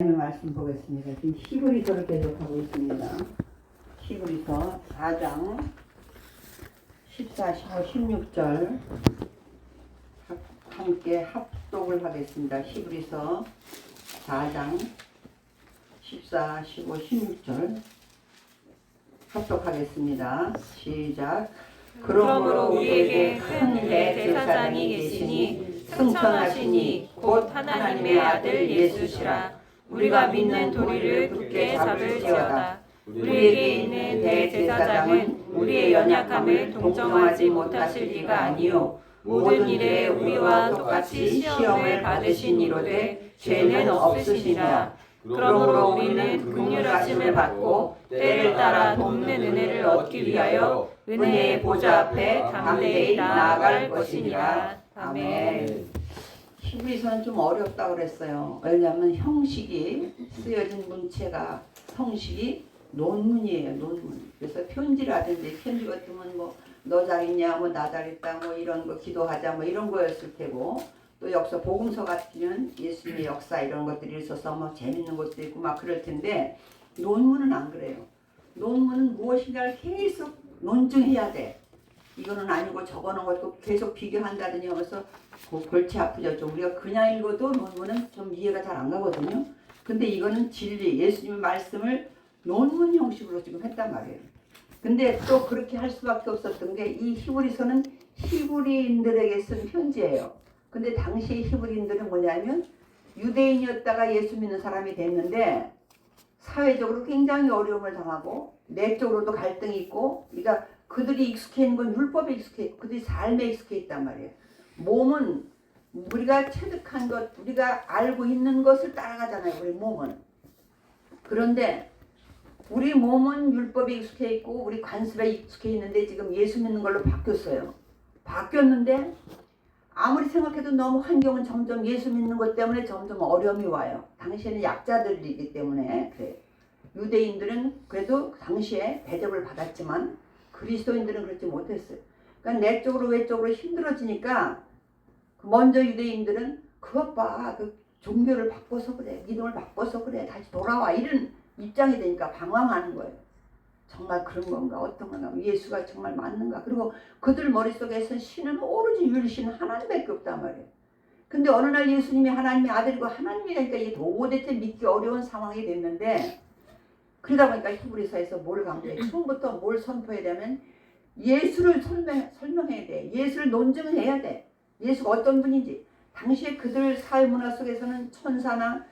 하나님의 말씀 보겠습니다. 지금 히브리서를 계속하고 있습니다. 히브리서 4장 14, 15, 16절 함께 합독을 하겠습니다. 히브리서 4장 14, 15, 16절 합독하겠습니다. 시작. 그러므로 우리에게 큰 대제사장이 계시니 승천하시니 곧 하나님의 아들 예수시라. 우리가 믿는 도리를 굳게 잡을지어다. 우리에게 있는 대제사장은 우리의 연약함을 동정하지 못하실 리가 아니요 모든 일에 우리와 똑같이 시험을 받으신 이로되 죄는 없으시니라. 그러므로 우리는 긍휼하심을 받고 때를 따라 돕는 은혜를 얻기 위하여 은혜의 보좌 앞에 담대히 나아갈 것이니라. 아멘. 히브리서는 좀 어렵다고 그랬어요. 왜냐하면 형식이 쓰여진 문체가 형식이 논문이에요. 논문. 그래서 편지를 하던데 편지 같으면 뭐 너 잘 있냐, 뭐 나 잘 있다, 뭐 이런 거 기도하자, 뭐 이런 거였을 테고, 또 역사 복음서 같으면 예수님의 역사 이런 것들이 있어서 뭐 재밌는 것도 있고 막 그럴 텐데 논문은 안 그래요. 논문은 무엇인가를 계속 논증해야 돼. 이거는 아니고 저거는 것도 계속 비교한다더니 하면서 골치 아프죠. 좀 우리가 그냥 읽어도 논문은 좀 이해가 잘 안 가거든요. 근데 이거는 진리, 예수님의 말씀을 논문 형식으로 지금 했단 말이에요. 근데 또 그렇게 할 수밖에 없었던 게 이 히브리서는 히브리인들에게 쓴 편지예요. 근데 당시 히브리인들은 뭐냐면 유대인이었다가 예수 믿는 사람이 됐는데 사회적으로 굉장히 어려움을 당하고 내적으로도 갈등이 있고, 그러니까 그들이 익숙해 있는 건 율법에 익숙해 있고 그들이 삶에 익숙해 있단 말이에요. 몸은 우리가 체득한 것, 우리가 알고 있는 것을 따라가잖아요. 우리 몸은. 그런데 우리 몸은 율법에 익숙해 있고 우리 관습에 익숙해 있는데 지금 예수 믿는 걸로 바뀌었어요. 바뀌었는데 아무리 생각해도 너무 환경은 점점 예수 믿는 것 때문에 점점 어려움이 와요. 당시에는 약자들이기 때문에 그래요. 유대인들은 그래도 당시에 대접을 받았지만 그리스도인들은 그렇지 못했어요. 그러니까 내적으로 외적으로 힘들어지니까 먼저 유대인들은 그것 봐, 그 종교를 바꿔서 그래, 믿음을 바꿔서 그래, 다시 돌아와, 이런 입장이 되니까 방황하는 거예요. 정말 그런 건가, 어떤 건가, 예수가 정말 맞는가. 그리고 그들 머릿속에서 신은 오로지 유일신 하나님밖에 없단 말이에요. 근데 어느 날 예수님이 하나님의 아들이고 하나님이니까 이게 도대체 믿기 어려운 상황이 됐는데, 그러다 보니까 히브리서에서 뭘 강조해? 처음부터 뭘 선포해야 되면 예수를 설명해야 돼. 예수를 논증해야 돼. 예수가 어떤 분인지. 당시에 그들 사회 문화 속에서는 천사나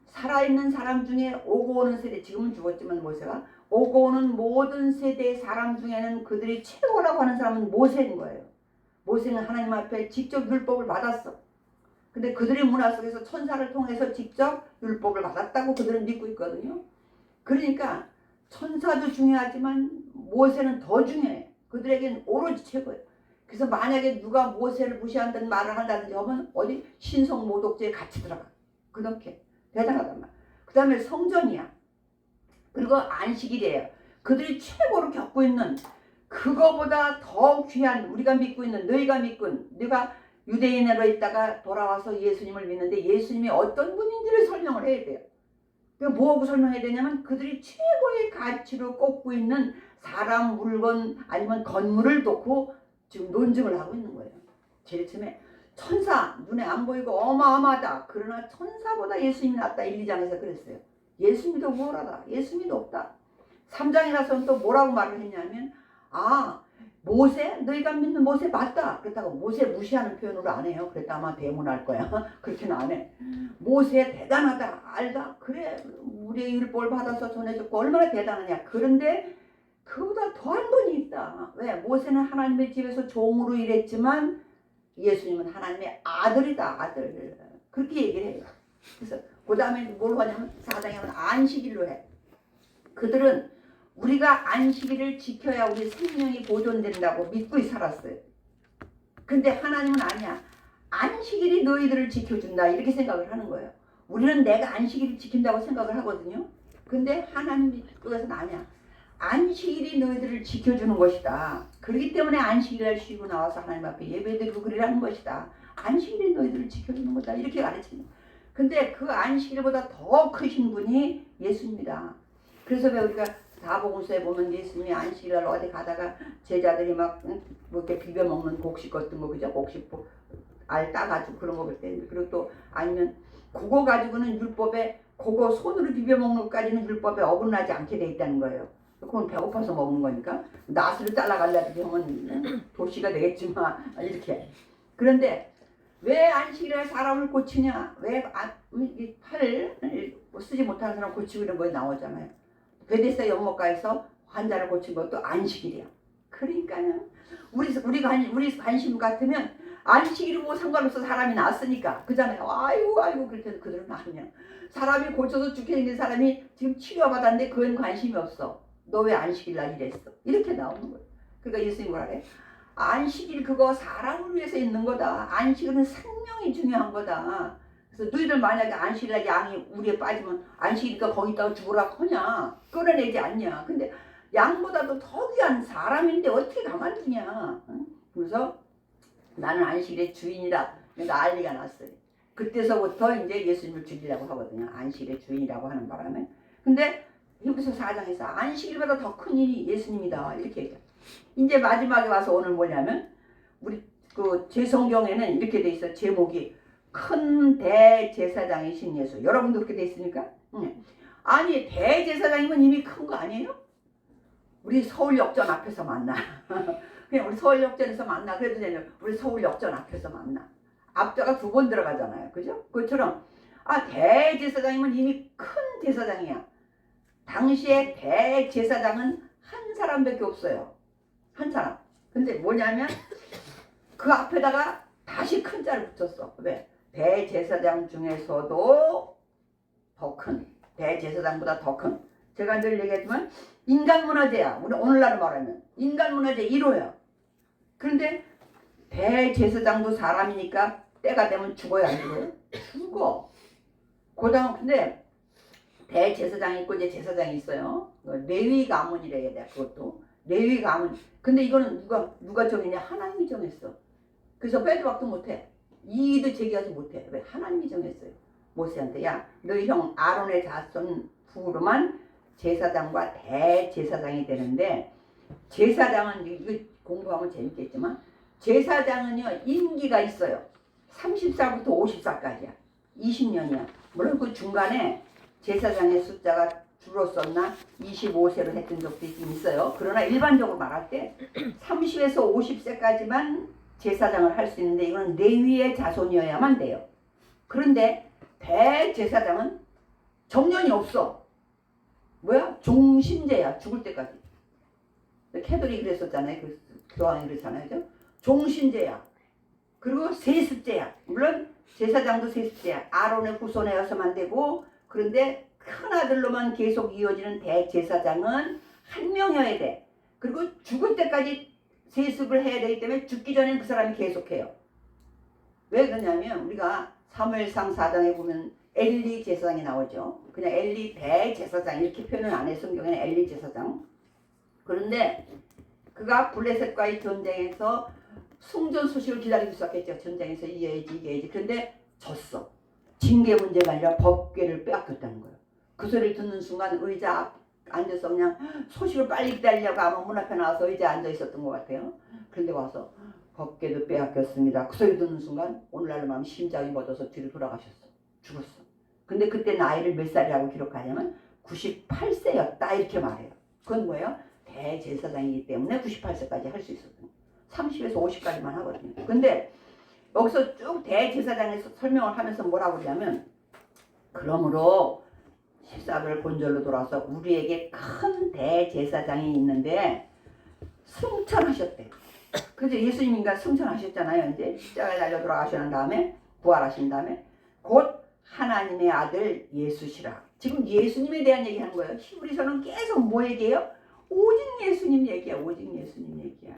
살아있는 사람 중에 오고 오는 세대, 지금은 죽었지만 모세가 오고 오는 모든 세대의 사람 중에는 그들이 최고라고 하는 사람은 모세인 거예요. 모세는 하나님 앞에 직접 율법을 받았어. 근데 그들의 문화 속에서 천사를 통해서 직접 율법을 받았다고 그들은 믿고 있거든요. 그러니까 천사도 중요하지만 모세는 더 중요해. 그들에겐 오로지 최고예요. 그래서 만약에 누가 모세를 무시한다는 말을 한다든지 하면 어디 신성 모독죄에 같이 들어가. 그렇게 대단하단 말. 그 다음에 성전이야. 그리고 안식일이에요. 그들이 최고로 겪고 있는, 그거보다 더 귀한, 우리가 믿고 있는, 너희가 믿고 있는, 네가 유대인으로 있다가 돌아와서 예수님을 믿는데 예수님이 어떤 분인지를 설명을 해야 돼요. 뭐하고 설명해야 되냐면 그들이 최고의 가치로 꼽고 있는 사람, 물건 아니면 건물을 놓고 지금 논증을 하고 있는 거예요. 제일 처음에 천사 눈에 안 보이고 어마어마하다. 그러나 천사보다 예수님이 낫다. 1, 2장에서 그랬어요. 예수님도 뭐라다. 예수님도 없다. 3장에 나서는 또 뭐라고 말을 했냐면 모세? 너희가 믿는 모세 맞다. 그렇다고 모세 무시하는 표현으로 안 해요. 그랬다 아마 대문할 거야. 그렇게는 안 해. 모세 대단하다. 알다. 그래. 우리의 율법을 받아서 전해줬고 얼마나 대단하냐. 그런데 그보다 더한 분이 있다. 왜? 모세는 하나님의 집에서 종으로 일했지만 예수님은 하나님의 아들이다. 아들. 그렇게 얘기를 해요. 그래서 그 다음에 뭘 하냐면 4장에 하면 안식일로 해. 그들은 우리가 안식일을 지켜야 우리 생명이 보존된다고 믿고 살았어요. 근데 하나님은 아니야. 안식일이 너희들을 지켜준다. 이렇게 생각을 하는 거예요. 우리는 내가 안식일을 지킨다고 생각을 하거든요. 근데 하나님이 그것은 아니야. 안식일이 너희들을 지켜주는 것이다. 그렇기 때문에 안식일을 쉬고 나와서 하나님 앞에 예배드리고 그러라는 것이다. 안식일이 너희들을 지켜주는 거다. 이렇게 가르치는 거예요. 근데 그 안식일보다 더 크신 분이 예수입니다. 그래서 왜 우리가 사복음서에 보면 예수님이 안식일날 어디 가다가 제자들이 막 뭐 이렇게 비벼 먹는 곡식 같은 거, 그죠? 곡식 알 따가지고 그런 거 그때. 그리고 또 아니면 그거 가지고는 율법에, 그거 손으로 비벼 먹는 것까지는 율법에 어긋나지 않게 돼 있다는 거예요. 그건 배고파서 먹는 거니까. 나스를 잘라가려고 하면 도시가 되겠지만 이렇게. 그런데 왜 안식일에 사람을 고치냐? 왜 팔을 쓰지 못하는 사람 고치고 이런 거 나오잖아요. 베데스다 연못가에서 환자를 고친 것도 안식일이야. 그러니까요. 우리 관심 같으면 안식일이고 상관없어. 사람이 낫으니까. 그잖아요. 아이고 그렇게 그들은 아니야. 사람이 고쳐서 죽게 생긴 사람이 지금 치료받았는데 그건 관심이 없어. 너 왜 안식일날 이랬어? 이렇게 나오는 거예요. 그러니까 예수님 뭐라 그래? 안식일 그거 사람을 위해서 있는 거다. 안식일은 생명이 중요한 거다. 그래서 너희들 만약에 안식일날 양이 우리에 빠지면 안식일이니까 거기다가 죽으라고 하냐? 끌어내지 않냐? 근데 양보다도 더 귀한 사람인데 어떻게 가만두냐? 응? 그래서 나는 안식일의 주인이다. 난리가 났어요. 그때서부터 이제 예수님을 죽이려고 하거든요. 안식일의 주인이라고 하는 바람에. 근데 여기서 4장에서 안식일보다 더 큰 일이 예수님이다. 이렇게 얘기해요. 이제 마지막에 와서 오늘 뭐냐면 우리 그 제 성경에는 이렇게 돼 있어. 제목이 큰 대제사장이신 예수. 여러분도 그렇게 돼 있습니까? 아니 대제사장이면 이미 큰 거 아니에요? 우리 서울역전 앞에서 만나. 그냥 우리 서울역전에서 만나. 그래도 되냐? 우리 서울역전 앞에서 만나. 앞자가 2번 들어가잖아요. 그죠? 그것처럼 대제사장이면 이미 큰 제사장이야. 당시에 대제사장은 한 사람밖에 없어요. 한 사람. 근데 뭐냐면 그 앞에다가 다시 큰 자를 붙였어. 왜? 대제사장 중에서도 더 큰, 대제사장보다 더 큰. 제가 늘 얘기했지만 인간문화재야. 우리 오늘날 말하면 인간문화재 1호야. 그런데 대제사장도 사람이니까 때가 되면 죽어야 안 죽어요? 죽어. 근데 대제사장이 있고 이제 제사장이 있어요. 레위 가문이라 해야 돼. 그것도 레위 가문. 근데 이거는 누가 정했냐? 하나님이 정했어. 그래서 빼도 박도 못해. 이의도 제기하지 못해. 왜? 하나님이 정했어요. 모세한테 야, 너희 형 아론의 자손 후로만 제사장과 대제사장이 되는데, 제사장은 이거 공부하면 재밌겠지만 제사장은요 임기가 있어요. 30살부터 50살까지야. 20년이야. 물론 그 중간에 제사장의 숫자가 줄었었나 25세로 했던 적도 있어요. 그러나 일반적으로 말할 때 30에서 50세까지만 제사장을 할 수 있는데 이거는 레위의 자손이어야만 돼요. 그런데 대제사장은 정년이 없어. 뭐야? 종신제야. 죽을 때까지. 캐톨릭이 그랬었잖아요. 그 교황이 그랬잖아요. 그죠? 종신제야. 그리고 세습제야. 물론 제사장도 세습제야. 아론의 후손이어서만 되고, 그런데 큰아들로만 계속 이어지는 대제사장은 한 명이어야 돼. 그리고 죽을 때까지 세습을 해야 되기 때문에 죽기 전에는 그 사람이 계속해요. 왜 그러냐면 우리가 사무엘상 4장에 보면 엘리 제사장이 나오죠. 그냥 엘리 대제사장 이렇게 표현을 안 해. 성경에는 엘리 제사장. 그런데 그가 블레셋과의 전쟁에서 승전 소식을 기다리고 있었겠죠. 전쟁에서 이겨야지. 그런데 졌어. 징계 문제가 아니라 법궤를 빼앗겼다는 거예요. 그 소리를 듣는 순간 의자 앉아서 그냥 소식을 빨리 기다리려고 아마 문 앞에 나와서 의자에 앉아 있었던 것 같아요. 그런데 와서 법궤도 빼앗겼습니다. 그 소리 듣는 순간 오늘날로 말하면 심장이 멎어서 뒤로 돌아가셨어. 죽었어. 근데 그때 나이를 몇 살이라고 기록하냐면 98세였다 이렇게 말해요. 그건 뭐예요? 대제사장이기 때문에 98세까지 할 수 있었거든요. 30에서 50까지만 하거든요. 근데 여기서 쭉 대제사장에서 설명을 하면서 뭐라고 그러냐면, 그러므로 14절 본절로 돌아서 우리에게 큰 대제사장이 있는데 승천하셨대. 그래서 예수님인가 승천하셨잖아요. 이제 십자가에 달려 돌아가신 다음에 부활하신 다음에 곧 하나님의 아들 예수시라. 지금 예수님에 대한 얘기하는 거예요. 히브리서는 계속 뭐 얘기해요? 오직 예수님 얘기야. 오직 예수님 얘기야.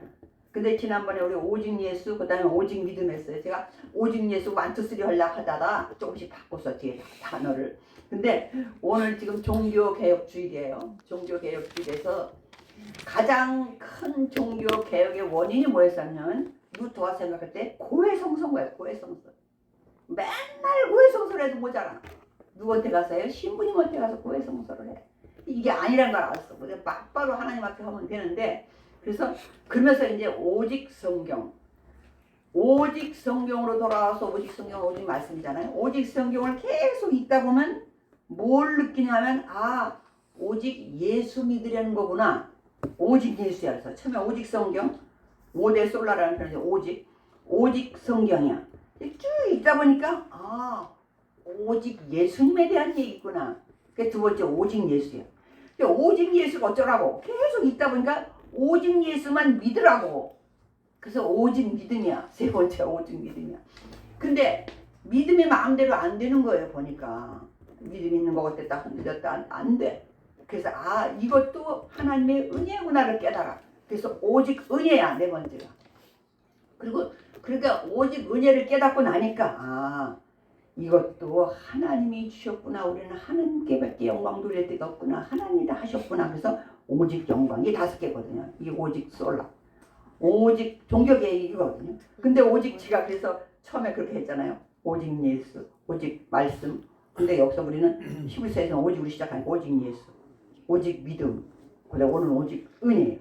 근데 지난번에 우리 오직 예수, 그 다음에 오직 믿음 했어요. 제가 오직 예수 1, 2, 3 하려고 하다가 조금씩 바꿨어. 뒤에 단어를. 근데 오늘 지금 종교개혁주의예요. 종교개혁주의에서 가장 큰 종교개혁의 원인이 뭐였냐면 루터가 생각할 때 고해성서인 거예요. 고해성서. 맨날 고해성사를 해도 모자라. 누구한테 가서요? 신부님한테 가서 고해성사를 해. 이게 아니란 걸 알았어. 막바로 하나님 앞에 하면 되는데, 그래서 그러면서 이제 오직 성경으로 돌아와서 오직 성경, 오직 말씀이잖아요. 오직 성경을 계속 읽다 보면 뭘 느끼냐면, 아, 오직 예수 믿으려는 거구나. 오직 예수야. 그래서 처음에 오직 성경, 5대 솔라라는 편인데 오직 성경이야. 쭉 읽다 보니까, 아, 오직 예수님에 대한 얘기구나. 그게 두 번째 오직 예수야. 오직 예수가 어쩌라고 계속 읽다 보니까 오직 예수만 믿으라고. 그래서 오직 믿음이야. 세 번째 오직 믿음이야. 근데 믿음이 마음대로 안 되는 거예요. 보니까 믿음 있는 거 같았다 흔들렸다 안 돼. 그래서 아, 이것도 하나님의 은혜구나를 깨달아. 그래서 오직 은혜야. 네 번째가. 그리고 그러니까 오직 은혜를 깨닫고 나니까 아, 이것도 하나님이 주셨구나. 우리는 하나님께밖에 영광 돌릴 데가 없구나. 하나님이 다 하셨구나. 그래서 오직 영광. 이게 5개거든요. 이게 오직 솔라. 오직 종교계획 이거거든요. 근데 오직 지가 그래서 처음에 그렇게 했잖아요. 오직 예수, 오직 말씀. 근데 여기서 우리는 히브리서에서 오직으로 시작하니까 오직 예수, 오직 믿음. 그래 오늘 오직 은혜.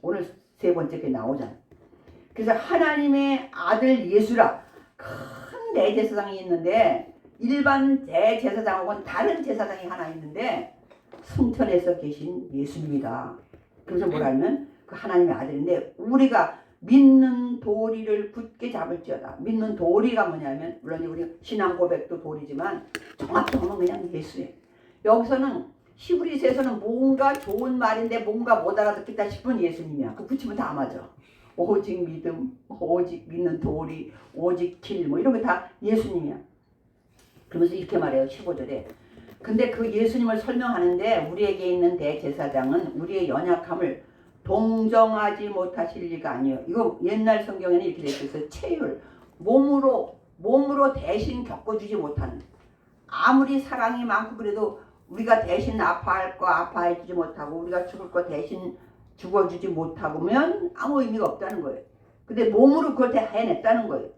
오늘 세 번째 게 나오잖아요. 그래서 하나님의 아들 예수라 큰 대제사장이 있는데 일반 대제사장하고는 다른 제사장이 하나 있는데 승천에서 계신 예수님이다. 그래서 뭐라면 그 하나님의 아들인데 우리가 믿는 도리를 굳게 잡을지어다. 믿는 도리가 뭐냐면 물론 우리 신앙 고백도 도리지만 정확히 보면 그냥 예수예요. 여기서는 히브리서에서는 뭔가 좋은 말인데 뭔가 못 알아듣겠다 싶은 예수님이야. 그 붙이면 다 맞아. 오직 믿음, 오직 믿는 도리, 오직 길 뭐 이런 게 다 예수님이야. 그러면서 이렇게 말해요. 15절에. 근데 그 예수님을 설명하는데 우리에게 있는 대제사장은 우리의 연약함을 동정하지 못하실 리가 아니에요. 이거 옛날 성경에는 이렇게 되어 있어요. 체율, 몸으로 대신 겪어주지 못하는. 아무리 사랑이 많고 그래도 우리가 대신 아파할 거 아파해주지 못하고 우리가 죽을 거 대신 죽어주지 못하고면 아무 의미가 없다는 거예요. 근데 몸으로 그걸 다 해냈다는 거예요.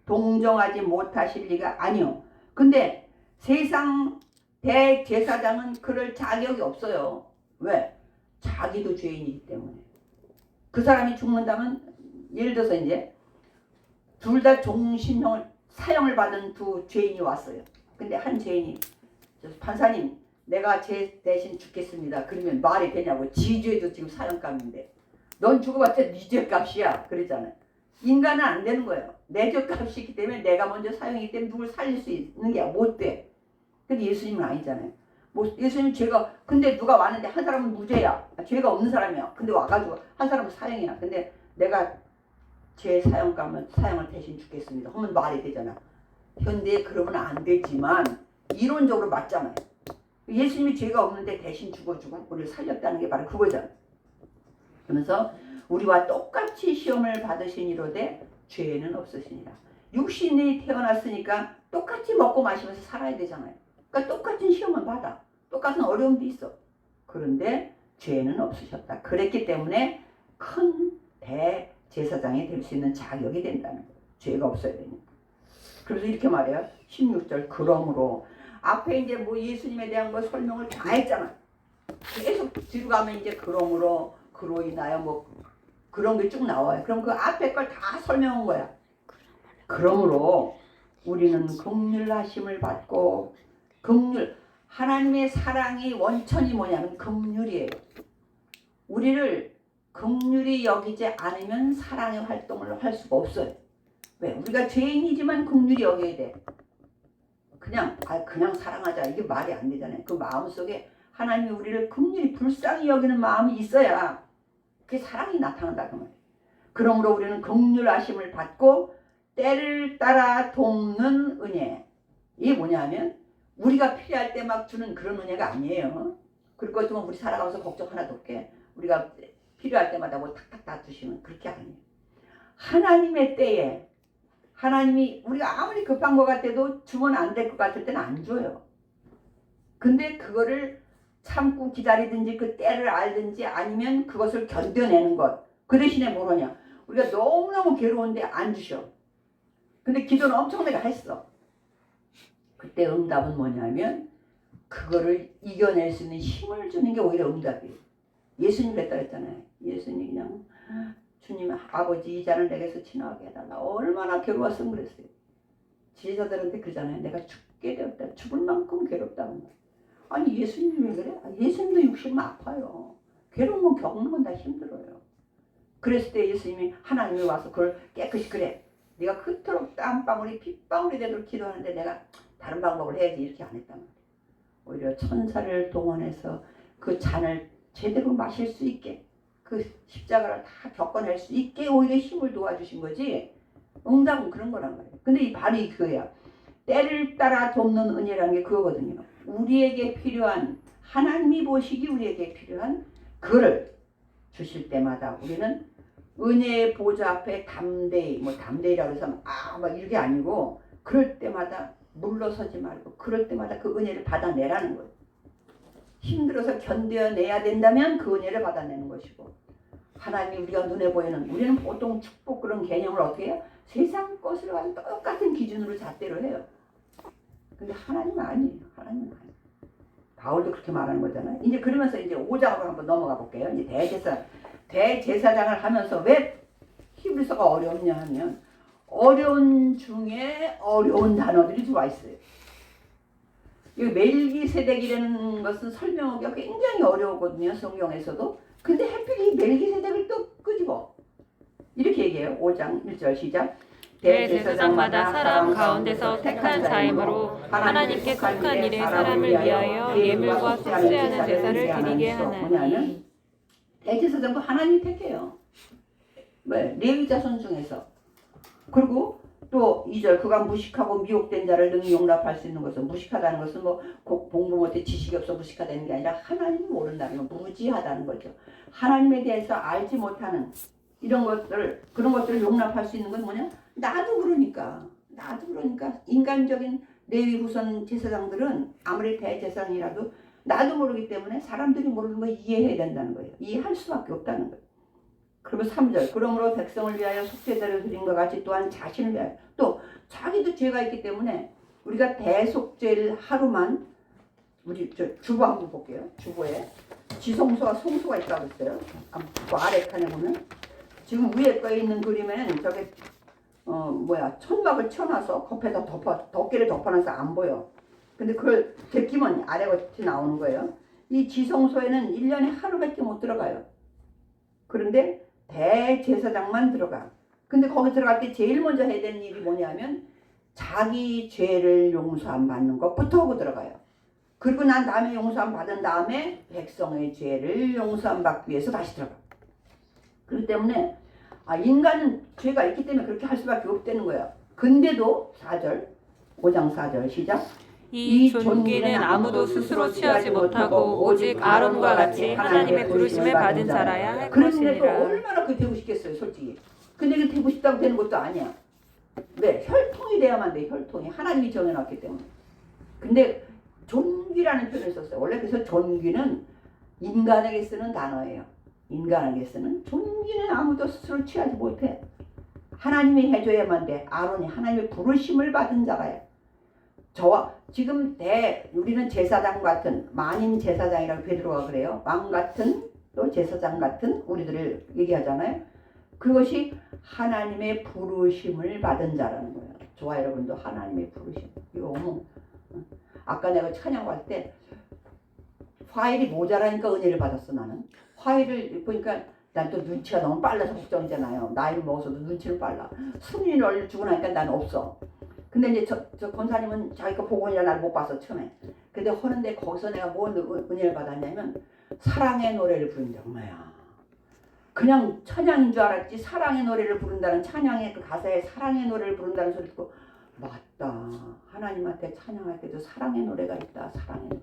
동정하지 못하실 리가 아니요. 근데 세상 대제사장은 그럴 자격이 없어요. 왜? 자기도 죄인이기 때문에. 그 사람이 죽는다면 예를 들어서 이제 둘 다 종신형을 사형을 받은 두 죄인이 왔어요. 근데 한 죄인이 판사님 내가 제 대신 죽겠습니다. 그러면 말이 되냐고. 지 죄도 지금 사형감인데 넌 죽어봤자 네 죄값이야. 그러잖아요. 인간은 안 되는 거예요. 내 죄값이기 때문에 내가 먼저 사형이기 때문에 누굴 살릴 수 있는 게 못 돼. 근데 예수님은 아니잖아요. 뭐 예수님 죄가 근데 누가 왔는데 한 사람은 무죄야. 죄가 없는 사람이야. 근데 와가지고 한 사람은 사형이야. 근데 내가 제 사형감은 사형을 대신 죽겠습니다. 하면 말이 되잖아. 현대에 그러면 안 되지만 이론적으로 맞잖아요. 예수님이 죄가 없는데 대신 죽어주고 우리를 살렸다는 게 바로 그거잖아요. 그러면서 우리와 똑같이 시험을 받으신 이로되 죄는 없으시니라. 육신이 태어났으니까 똑같이 먹고 마시면서 살아야 되잖아요. 그러니까 똑같은 시험은 받아. 똑같은 어려움도 있어. 그런데 죄는 없으셨다. 그랬기 때문에 큰 대제사장이 될 수 있는 자격이 된다는 거예요. 죄가 없어야 되니까. 그래서 이렇게 말해요. 16절 그러므로 앞에 이제 뭐 예수님에 대한 거 설명을 다 했잖아. 계속 뒤로 가면 이제 그러므로 그로 인하여 뭐 그런 게 쭉 나와요. 그럼 그 앞에 걸 다 설명한 거야. 그러므로 우리는 긍휼하심을 받고 긍휼 하나님의 사랑의 원천이 뭐냐면 긍휼이에요. 우리를 긍휼히 여기지 않으면 사랑의 활동을 할 수가 없어요. 왜? 우리가 죄인이지만 긍휼히 여겨야 돼. 그냥 사랑하자 이게 말이 안 되잖아요. 그 마음속에 하나님이 우리를 긍휼히 불쌍히 여기는 마음이 있어야 그게 사랑이 나타난다 그 말이에요. 그러므로 우리는 긍휼하심을 받고 때를 따라 돕는 은혜. 이게 뭐냐면 우리가 필요할 때 막 주는 그런 은혜가 아니에요. 그럴 것 같으면 우리 살아가면서 걱정 하나도 없게 우리가 필요할 때마다 뭐 탁탁 다 주시면 그렇게 아니에요. 하나님의 때에 하나님이 우리가 아무리 급한 것 같아도 주면 안 될 것 같을 때는 안 줘요. 근데 그거를 참고 기다리든지 그 때를 알든지 아니면 그것을 견뎌내는 것. 그 대신에 뭐냐? 우리가 너무너무 괴로운데 안 주셔. 근데 기도는 엄청나게 했어. 그때 응답은 뭐냐면 그거를 이겨낼 수 있는 힘을 주는 게 오히려 응답이에요. 예수님 그랬다 그랬잖아요. 예수님이 그냥 주님 아버지 이 잔을 내게서 지나가게 해달라. 얼마나 괴로웠으면 그랬어요. 지휘자들한테 그러잖아요. 내가 죽게 되었다. 죽을 만큼 괴롭다는 거예요. 아니 예수님이 왜 그래? 예수님도 육신은 아파요. 괴로운 건 겪는 건 다 힘들어요. 그랬을 때 예수님이 하나님이 와서 그걸 깨끗이 그래. 네가 그토록 땀방울이 핏방울이 되도록 기도하는데 내가 다른 방법을 해야지 이렇게 안 했단 말이에요. 오히려 천사를 동원해서 그 잔을 제대로 마실 수 있게 그 십자가를 다 겪어낼 수 있게 오히려 힘을 도와주신 거지. 응답은 그런 거란 말이에요. 근데 이 발이 그거야. 때를 따라 돕는 은혜라는 게 그거거든요. 우리에게 필요한 하나님이 보시기 우리에게 필요한 그를 주실 때마다 우리는 은혜의 보좌 앞에 담대히 뭐 담대히라고 해서 막 이렇게 아니고 그럴 때마다 물러서지 말고 그럴 때마다 그 은혜를 받아내라는 거예요. 힘들어서 견뎌내야 된다면 그 은혜를 받아내는 것이고 하나님이 우리가 눈에 보이는 우리는 보통 축복 그런 개념을 어떻게 해요? 세상 것을 가지고 똑같은 기준으로 잣대로 해요. 근데 하나님은 아니에요. 하나님은 아니에요. 바울도 그렇게 말하는 거잖아요. 이제 그러면서 이제 5장으로 한번 넘어가 볼게요. 이제 대제사장을 하면서 왜 히브리서가 어렵냐 하면 어려운 중에 어려운 단어들이 들어와 있어요. 이 멜기세덱이라는 것은 설명하기가 굉장히 어려웠거든요. 성경에서도. 근데 하필 이 멜기세덱을 또 끄집어. 이렇게 얘기해요. 5장 1절 시작. 대제사장마다 사람 가운데서 택한 자이므로 하나님께 속한 일에 사람을 위하여 예물과 속죄하는 제사를 드리게 하나니. 대제사장도 하나님이 택해요. 왜? 레위 자손 중에서. 그리고 또 2절 그가 무식하고 미혹된 자를 능히 용납할 수 있는 것은 무식하다는 것은 뭐 공부 못해 지식이 없어 무식하다는 게 아니라 하나님을 모른다는 건 무지하다는 거죠. 하나님에 대해서 알지 못하는 이런 것들 그런 것들을 용납할 수 있는 건 뭐냐? 나도 그러니까 인간적인 레위 후손 제사장들은 아무리 대제사장이라도 나도 모르기 때문에 사람들이 모르는 거 이해해야 된다는 거예요. 이해할 수밖에 없다는 거예요. 그리고 3절 그러므로 백성을 위하여 속죄제를 드린 것 같이 또한 자신을 위하여 또 자기도 죄가 있기 때문에 우리가 대속죄를 하루만 우리 주보 한번 볼게요. 주보에 지성소와 송소가 있다고 했어요. 그 아래 칸에 보면 지금 위에 거에 있는 그림에는 저게 천막을 쳐놔서 겉에다 덮개를 덮어놔서 안 보여. 근데 그걸 제끼면 아래같이 나오는 거예요. 이 지성소에는 1년에 하루밖에 못 들어가요. 그런데 대제사장만 들어가. 근데 거기 들어갈 때 제일 먼저 해야 되는 일이 뭐냐면 자기 죄를 용서함 받는 것부터 하고 들어가요. 그리고 난 다음에 용서함 받은 다음에 백성의 죄를 용서함 받기 위해서 다시 들어가. 그렇기 때문에 인간은 죄가 있기 때문에 그렇게 할 수밖에 없다는 거예요. 근데도 5장 4절 시작. 이 존귀는 아무도 스스로 취하지 못하고 오직 아론과 같이 하나님의 부르심을 받은 자라야 할 그런데도 것이니라. 얼마나 그 되고 싶겠어요, 솔직히. 근데 그 되고 싶다고 되는 것도 아니야. 왜? 혈통이 돼야만 돼, 혈통이. 하나님이 정해놨기 때문에. 근데 존귀라는 표현을 썼어요. 원래 그래서 존귀는 인간에게 쓰는 단어예요. 인간에게 쓰는 존귀는 아무도 스스로 취하지 못해. 하나님이 해줘야만 돼. 아론이 하나님의 부르심을 받은 자가요. 저와 지금 우리는 제사장 같은 만인 제사장이라고 베드로가 그래요. 왕 같은 또 제사장 같은 우리들을 얘기하잖아요. 그것이 하나님의 부르심을 받은 자라는 거예요. 저와 여러분도 하나님의 부르심. 이거 아까 내가 찬양할 때 화일이 모자라니까 은혜를 받았어. 나는 화일을 보니까 난 또 눈치가 너무 빨라서 걱정이잖아요. 나이를 먹어서도 눈치는 빨라. 승리를 얼른 주고 나니까 난 없어. 근데 이제 저 권사님은 자기가 복원이라 날 못 봐서 처음에. 근데 하는데 거기서 내가 뭔 은혜를 받았냐면 사랑의 노래를 부른다. 엄마야. 그냥 찬양인 줄 알았지 사랑의 노래를 부른다는 찬양의 그 가사에 사랑의 노래를 부른다는 소리 듣고 맞다. 하나님한테 찬양할 때도 사랑의 노래가 있다. 사랑의 노래.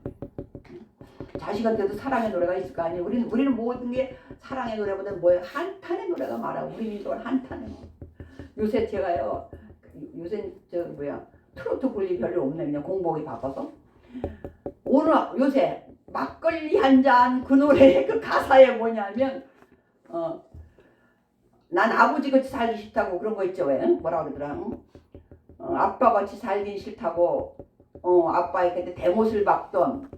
자식한테도 사랑의 노래가 있을 거 아니에요. 우리는 모든 게 사랑의 노래보다는 뭐예요? 한탄의 노래가 많아. 우리 민족은 한탄의 노래. 요새 제가요. 요새 트로트 볼 일이 별로 없네. 그냥 공부하기 바빠서. 요새 막걸리 한 잔 그 노래의 그 가사에 뭐냐면 난 아버지같이 살기 싫다고 그런 거 있죠. 왜? 뭐라 그러더라. 아빠같이 살긴 싫다고 아빠에게 대못을 박던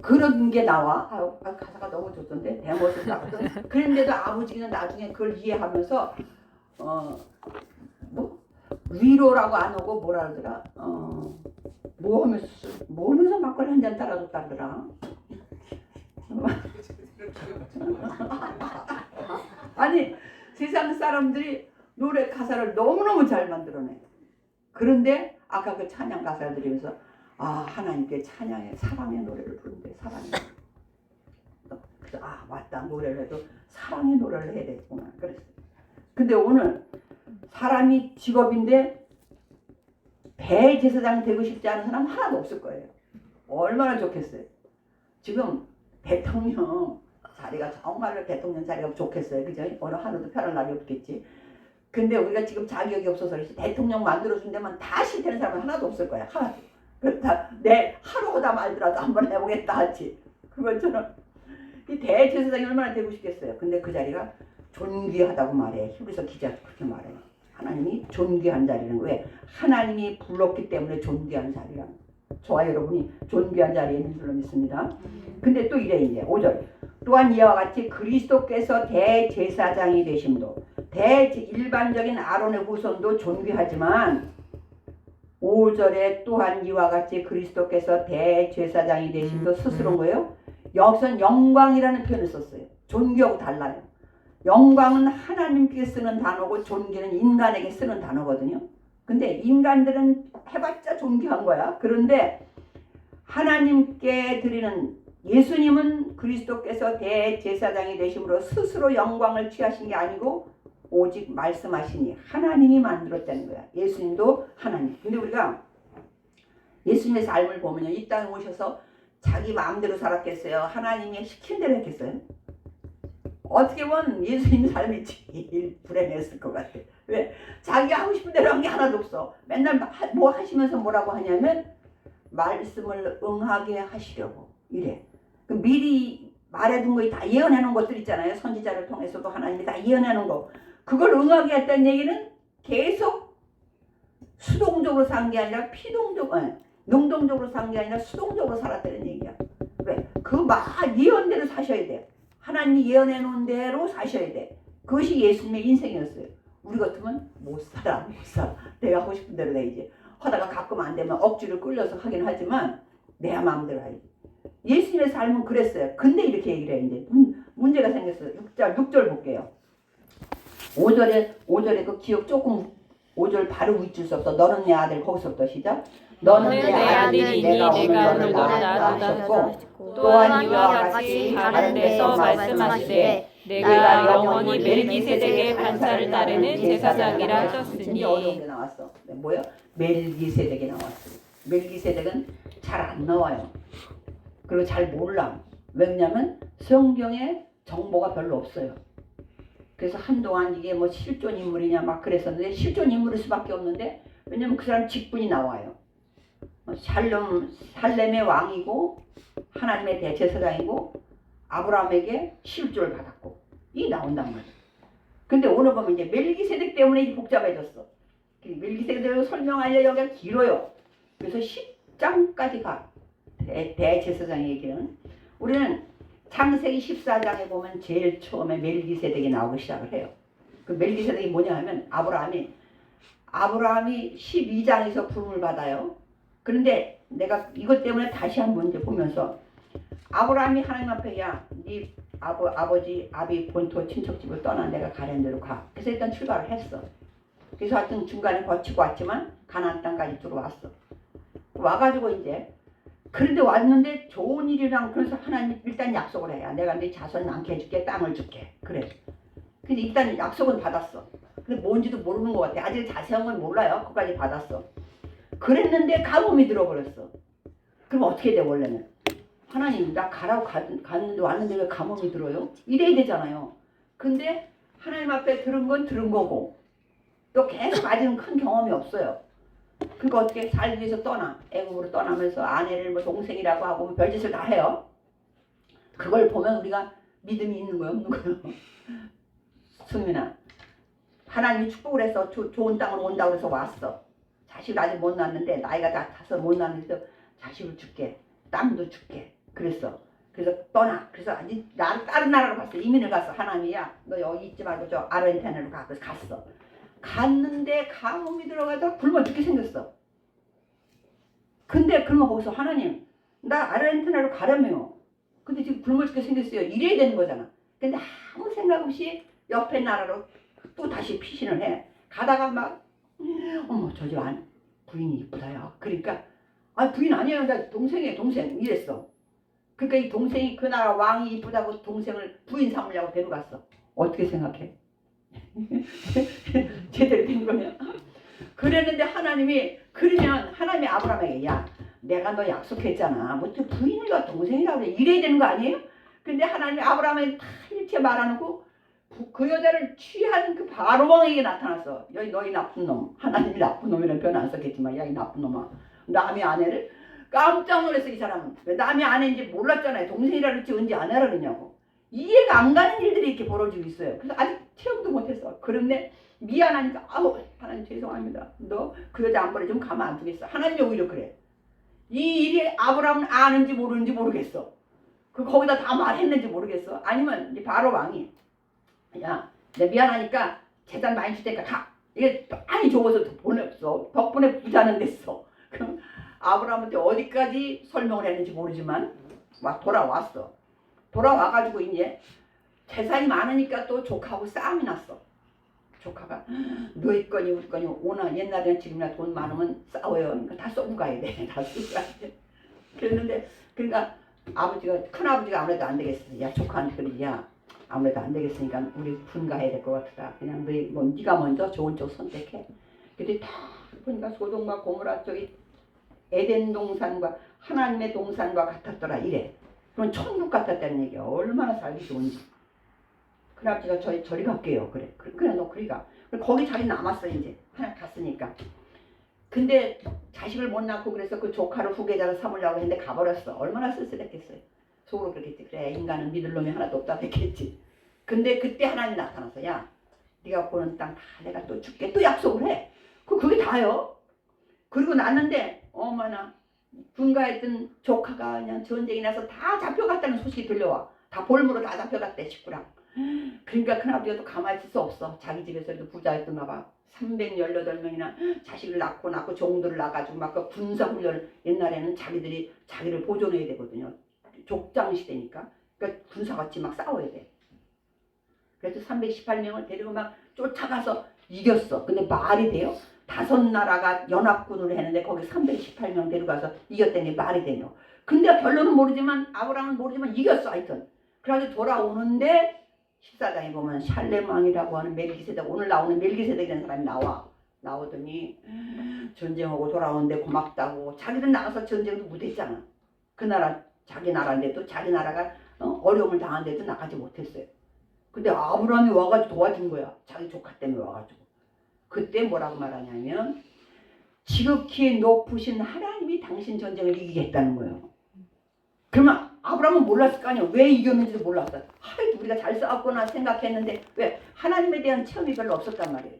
그런 게 나와. 가사가 너무 좋던데. 대못을 박던. 그런데도 아버지는 나중에 그걸 이해하면서 뭐 위로라고 안 하고 뭐라 그러더라. 뭐 하면서 막걸리 한 잔 따라줬다더라. 아니 세상 사람들이 노래 가사를 너무너무 잘 만들어내. 그런데 아까 그 찬양 가사를 들으면서 하나님께 찬양의 사랑의 노래를 부른대. 사랑의. 그래서 맞다, 노래를 해도 사랑의 노래를 해야 되겠구나 그랬어. 근데 오늘 사람이 직업인데 대제사장 되고 싶지 않은 사람 하나도 없을 거예요. 얼마나 좋겠어요. 지금 대통령 자리가 정말로 대통령 자리가 좋겠어요. 그죠? 어느 하루도 편할 날이 없겠지. 근데 우리가 지금 자격이 없어서 대통령 만들어준 데만 다 싫다는 사람은 하나도 없을 거야. 하나도. 그렇다 내 하루 하다 말더라도 한번 해보겠다 하지. 그것처럼 이 대제사장이 얼마나 되고 싶겠어요. 근데 그 자리가 존귀하다고 말해. 히브리서 기자 그렇게 말해. 하나님이 존귀한 자리는 왜? 하나님이 불렀기 때문에 존귀한 자리라. 저와 여러분이 존귀한 자리에 있는 줄로 믿습니다. 근데 또 이래 이제 5절. 또한 이와 같이 그리스도께서 대제사장이 되심도 일반적인 아론의 후손도 존귀하지만 5절에 또한 이와 같이 그리스도께서 대제사장이 되심도 스스로인 거예요. 여기선 영광이라는 표현을 썼어요. 존귀하고 달라요. 영광은 하나님께 쓰는 단어고 존귀는 인간에게 쓰는 단어거든요. 근데 인간들은 해봤자 존귀한 거야. 그런데 하나님께 드리는 예수님은 그리스도께서 대제사장이 되심으로 스스로 영광을 취하신 게 아니고 오직 말씀하시니 하나님이 만들었다는 거야. 예수님도 하나님. 근데 우리가 예수님의 삶을 보면요, 이 땅에 오셔서 자기 마음대로 살았겠어요? 하나님이 시킨 대로 했겠어요? 어떻게 보면 예수님 삶이 제일 불행했을 것 같아. 왜? 자기 하고 싶은 대로 한 게 하나도 없어. 맨날 뭐 하시면서 뭐라고 하냐면 말씀을 응하게 하시려고 이래. 그 미리 말해둔 거 다 예언해 놓은 것들 있잖아요. 선지자를 통해서도 하나님이 다 예언해 놓은 거. 그걸 응하게 했다는 얘기는 계속 수동적으로 산 게 아니라 능동적으로 산 게 아니라 수동적으로 살았다는 얘기야. 왜? 그 예언대로 사셔야 돼. 하나님이 예언해 놓은 대로 사셔야 돼. 그것이 예수님의 인생이었어요. 우리 같으면 못 살아. 내가 하고 싶은 대로 해야지. 하다가 가끔 안 되면 억지로 끌려서 하긴 하지만 내 마음대로 해야지. 예수님의 삶은 그랬어요. 근데 이렇게 얘기를 해. 이제 문제가 생겼어요. 6절 볼게요. 5절에 그 기억 조금 5절 바로 잊을 수 없어. 너는 내 아들. 거기서부터 시작. 너는 내 아들이니 내가 오늘 너를 낳았다 하셨고 또한 이와 같이 다른 데서 말씀하시되 내가 영원히 멜기세덱의 반차를 따르는 제사장이라 하셨으니. 어려운 게 나왔어. 뭐야? 멜기세덱이 나왔어. 멜기세덱은 잘 안 나와요. 그리고 잘 몰라. 왜냐면 성경에 정보가 별로 없어요. 그래서 한동안 이게 뭐 실존 인물이냐 막 그랬었는데 실존 인물일 수밖에 없는데 왜냐면 그 사람 직분이 나와요. 살렘의 왕이고 하나님의 대제사장이고 아브라함에게 실조를 받았고 이 나온단 말이야. 근데 오늘 보면 이제 멜기세덱 때문에 복잡해졌어. 멜기세덱을 설명하려 여기가 길어요. 그래서 10장까지 가. 대제사장 얘기는 우리는 창세기 14장에 보면 제일 처음에 멜기세덱이 나오기 시작을 해요. 그 멜기세덱이 뭐냐 하면 아브라함이 12장에서 부름을 받아요. 그런데 내가 이것 때문에 다시 한번 이제 보면서 아브라함이 하나님 앞에 네 아버지 아비 본토 친척집을 떠나 내가 가는 대로 가. 그래서 일단 출발을 했어. 그래서 하여튼 중간에 거치고 왔지만 가나안 땅까지 들어왔어. 와가지고 이제 그런데 왔는데 좋은 일이랑 그래서 하나님 일단 약속을 해야 내가 네 자손 많게 해줄게. 땅을 줄게. 그래. 근데 일단 약속은 받았어. 근데 뭔지도 모르는 것 같아. 아직 자세한 건 몰라요. 그거까지 받았어. 그랬는데 가뭄이 들어버렸어. 그럼 어떻게 돼 원래는? 하나님 나 가라고 갔는데 왔는데 왜 가뭄이 들어요? 이래야 되잖아요. 근데 하나님 앞에 들은 건 들은 거고 또 계속 아직은 큰 경험이 없어요. 그러니까 어떻게 살기 위해서 애국으로 떠나면서 아내를 뭐 동생이라고 하고 뭐 별짓을 다 해요. 그걸 보면 우리가 믿음이 있는 거예요 없는 거예요? 승민아 하나님이 축복을 해서 좋은 땅으로 온다고 해서 왔어. 자식을 아직 못 낳았는데 나이가 다 차서 못 낳았는데도 자식을 줄게. 땅도 줄게. 그랬어. 그래서 떠나. 그래서 아직 다른 나라로 갔어. 이민을 갔어. 하나님이야. 너 여기 있지 말고 저 아르헨티나로 가. 그래서 갔어. 갔는데 가뭄이 들어가서 굶어 죽게 생겼어. 근데 그러면 거기서 하나님 나 아르헨티나로 가려며요. 근데 지금 굶어 죽게 생겼어요. 이래야 되는 거잖아. 근데 아무 생각 없이 옆에 나라로 또 다시 피신을 해. 가다가 막 어머 저 집 안 부인이 이쁘다요. 그러니까 아 부인 아니에요. 나 동생이에요. 동생 이랬어. 그러니까 이 동생이 그 나라 왕이 이쁘다고 동생을 부인 삼으려고 데려갔어. 어떻게 생각해? 제대로 된 거냐? 그랬는데 하나님이 그러면 하나님이 아브라함에게 야 내가 너 약속했잖아. 뭐 또 부인과 동생이라고 그래. 이래야 되는 거 아니에요? 근데 하나님이 아브라함에 다 일체 말아놓고 그 여자를 취한 그 바로 왕에게 나타났어. 여기 너희 나쁜 놈. 하나님이 나쁜 놈이라는 표현 안 썼겠지만 야 이 나쁜 놈아. 남의 아내를 깜짝 놀랐어. 이 사람은. 왜 남의 아내인지 몰랐잖아요. 동생이라 그랬지 언제 아내라 그러냐고. 이해가 안 가는 일들이 이렇게 벌어지고 있어요. 그래서 아직 체험도 못했어. 그런데 미안하니까 아우 하나님 죄송합니다. 너 그 여자 안 버려주면 가만 안 두겠어. 하나님이 오히려 그래. 이 일이 아브라함은 아는지 모르는지 모르겠어. 거기다 다 말했는지 모르겠어. 아니면 이제 바로 왕이 야 내 미안하니까 재산 많이 줄 테니까 가. 이게 많이 줘서 보냈어. 덕분에 부자는 됐어. 그럼 아브라함한테 어디까지 설명을 했는지 모르지만 막 돌아왔어. 돌아와가지고 이제 재산이 많으니까 또 조카하고 싸움이 났어. 조카가 너희 거니 우리 거니 오나 옛날에는 지금이나 돈 많으면 싸워요. 그러니까 다 쏘고 가야 돼. 다 쏘고 가야 돼. 그랬는데 그러니까 아버지가 큰아버지가 아무래도 안 되겠어. 야 조카한테 그러지 야 아무래도 안 되겠으니까 우리 분가해야 될 것 같다. 그냥 네가 먼저 좋은 쪽 선택해. 근데 다 보니까 소돔과 고모라 쪽이 에덴 동산과 하나님의 동산과 같았더라 이래. 그럼 천국 같았다는 얘기야. 얼마나 살기 좋은지. 큰아버지가 저리 갈게요. 그래 너 그리 가. 거기 자기 남았어 이제. 하나 갔으니까. 근데 자식을 못 낳고 그래서 그 조카를 후계자로 삼으려고 했는데 가버렸어. 얼마나 쓸쓸했겠어요. 속으로 그랬겠지. 그래 인간은 믿을 놈이 하나도 없다 했겠지. 근데 그때 하나님이 나타나서 야 네가 보는 땅 다 내가 또 줄게. 또 약속을 해. 그게 다요. 그리고 났는데 어머나 분가했던 조카가 그냥 전쟁이 나서 다 잡혀갔다는 소식이 들려와. 다 볼모로 다 잡혀갔대 식구랑. 그러니까 큰아버지가 또 가만히 있을 수 없어. 자기 집에서도 부자였던가 봐. 318명이나 자식을 낳고 종들을 낳아가지고 막 그 군사훈련을 옛날에는 자기들이 자기를 보존해야 되거든요. 족장 시대니까. 그러니까 군사같이 막 싸워야 돼. 그래서 318명을 데리고 막 쫓아가서 이겼어. 근데 말이 돼요? 5나라가 연합군으로 했는데 거기 318명 데려가서 이겼다니 말이 되냐. 근데 결론은 모르지만 아브라함은 모르지만 이겼어 하여튼. 그래가지고 돌아오는데 14장에 보면 샬렘 왕이라고 하는 멜기세덱 오늘 나오는 멜기세덱이라는 사람이 나오더니 전쟁하고 돌아오는데 고맙다고. 자기는 나가서 전쟁도 못했잖아. 그 나라 자기 나라인데도 자기 나라가 어려움을 당한데도 나가지 못했어요. 근데 아브라함이 와가지고 도와준 거야. 자기 조카 때문에 와가지고. 그때 뭐라고 말하냐면 지극히 높으신 하나님이 당신 전쟁을 이기게 했다는 거예요. 그러면 아브라함은 몰랐을 거 아니야. 왜 이겼는지도 몰랐어. 하여튼 우리가 잘 싸웠구나 생각했는데 왜? 하나님에 대한 체험이 별로 없었단 말이에요.